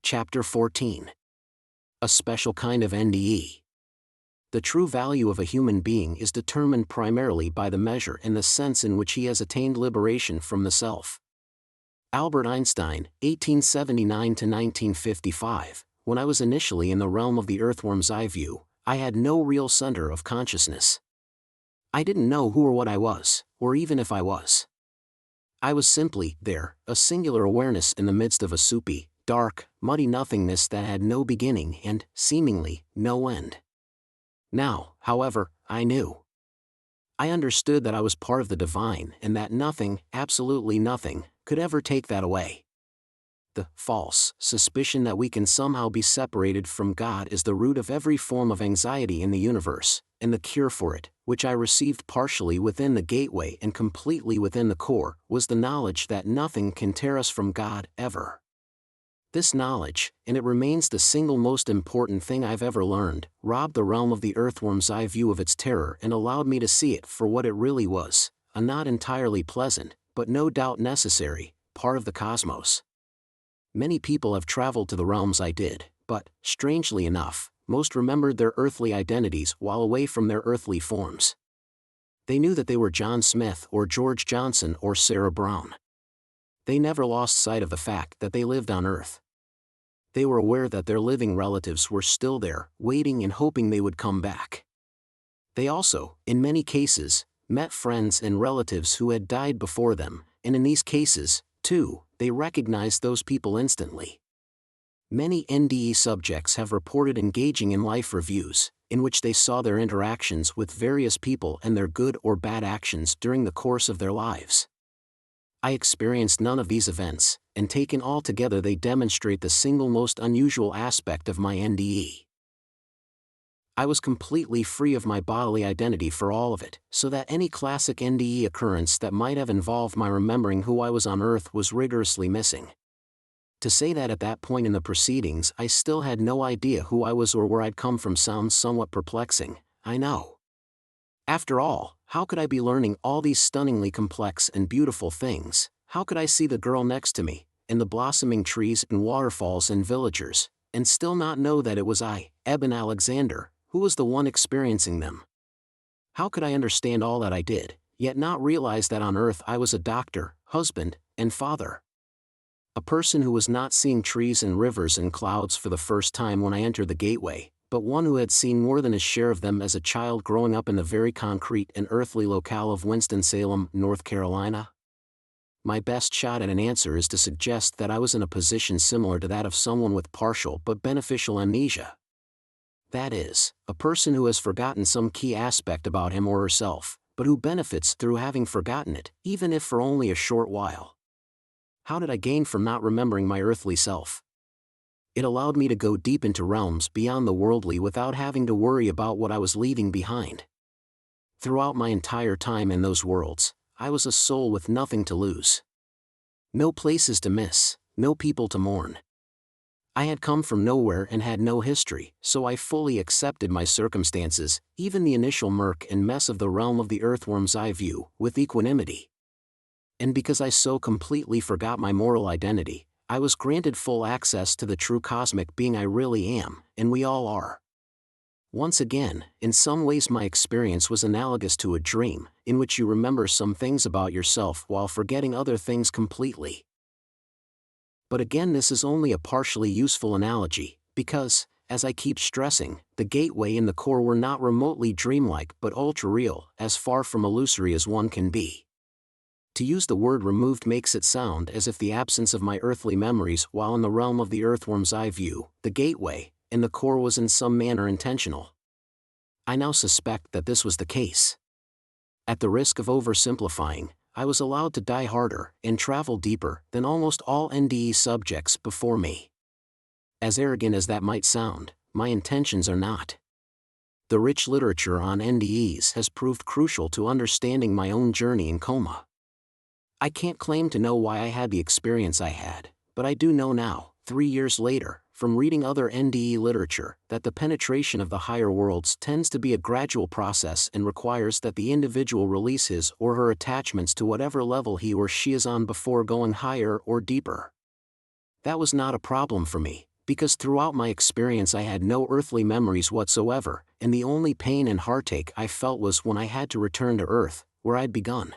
Chapter 14. A special kind of NDE. The true value of a human being is determined primarily by the measure and the sense in which he has attained liberation from the self. Albert Einstein, 1879–1955. When I was initially in the realm of the earthworm's eye view, I had no real center of consciousness. I didn't know who or what I was, or even if I was. I was simply there, a singular awareness in the midst of a soupy, dark, muddy nothingness that had no beginning and, seemingly, no end. Now, however, I knew. I understood that I was part of the divine and that nothing, absolutely nothing, could ever take that away. The false suspicion that we can somehow be separated from God is the root of every form of anxiety in the universe, and the cure for it, which I received partially within the gateway and completely within the core, was the knowledge that nothing can tear us from God, ever. This knowledge, and it remains the single most important thing I've ever learned, robbed the realm of the earthworm's eye view of its terror and allowed me to see it for what it really was, a not entirely pleasant, but no doubt necessary, part of the cosmos. Many people have traveled to the realms I did, but, strangely enough, most remembered their earthly identities while away from their earthly forms. They knew that they were John Smith or George Johnson or Sarah Brown. They never lost sight of the fact that they lived on Earth. They were aware that their living relatives were still there, waiting and hoping they would come back. They also, in many cases, met friends and relatives who had died before them, and in these cases, too, they recognized those people instantly. Many NDE subjects have reported engaging in life reviews, in which they saw their interactions with various people and their good or bad actions during the course of their lives. I experienced none of these events, and taken all together they demonstrate the single most unusual aspect of my NDE. I was completely free of my bodily identity for all of it, so that any classic NDE occurrence that might have involved my remembering who I was on Earth was rigorously missing. To say that at that point in the proceedings I still had no idea who I was or where I'd come from sounds somewhat perplexing, I know. After all, how could I be learning all these stunningly complex and beautiful things? How could I see the girl next to me, and the blossoming trees and waterfalls and villagers, and still not know that it was I, Eben Alexander, who was the one experiencing them? How could I understand all that I did, yet not realize that on Earth I was a doctor, husband, and father? A person who was not seeing trees and rivers and clouds for the first time when I entered the gateway, but one who had seen more than his share of them as a child growing up in the very concrete and earthly locale of Winston-Salem, North Carolina? My best shot at an answer is to suggest that I was in a position similar to that of someone with partial but beneficial amnesia. That is, a person who has forgotten some key aspect about him or herself, but who benefits through having forgotten it, even if for only a short while. How did I gain from not remembering my earthly self? It allowed me to go deep into realms beyond the worldly without having to worry about what I was leaving behind. Throughout my entire time in those worlds, I was a soul with nothing to lose. No places to miss, no people to mourn. I had come from nowhere and had no history, so I fully accepted my circumstances, even the initial murk and mess of the realm of the earthworm's eye view, with equanimity. And because I so completely forgot my moral identity, I was granted full access to the true cosmic being I really am, and we all are. Once again, in some ways my experience was analogous to a dream, in which you remember some things about yourself while forgetting other things completely. But again, this is only a partially useful analogy, because, as I keep stressing, the gateway and the core were not remotely dreamlike but ultra-real, as far from illusory as one can be. To use the word removed makes it sound as if the absence of my earthly memories while in the realm of the earthworm's eye view, the gateway, and the core was in some manner intentional. I now suspect that this was the case. At the risk of oversimplifying, I was allowed to die harder and travel deeper than almost all NDE subjects before me. As arrogant as that might sound, my intentions are not. The rich literature on NDEs has proved crucial to understanding my own journey in coma. I can't claim to know why I had the experience I had, but I do know now, 3 years later, from reading other NDE literature, that the penetration of the higher worlds tends to be a gradual process and requires that the individual release his or her attachments to whatever level he or she is on before going higher or deeper. That was not a problem for me, Because throughout my experience I had no earthly memories whatsoever, and the only pain and heartache I felt was when I had to return to Earth, where I'd begun.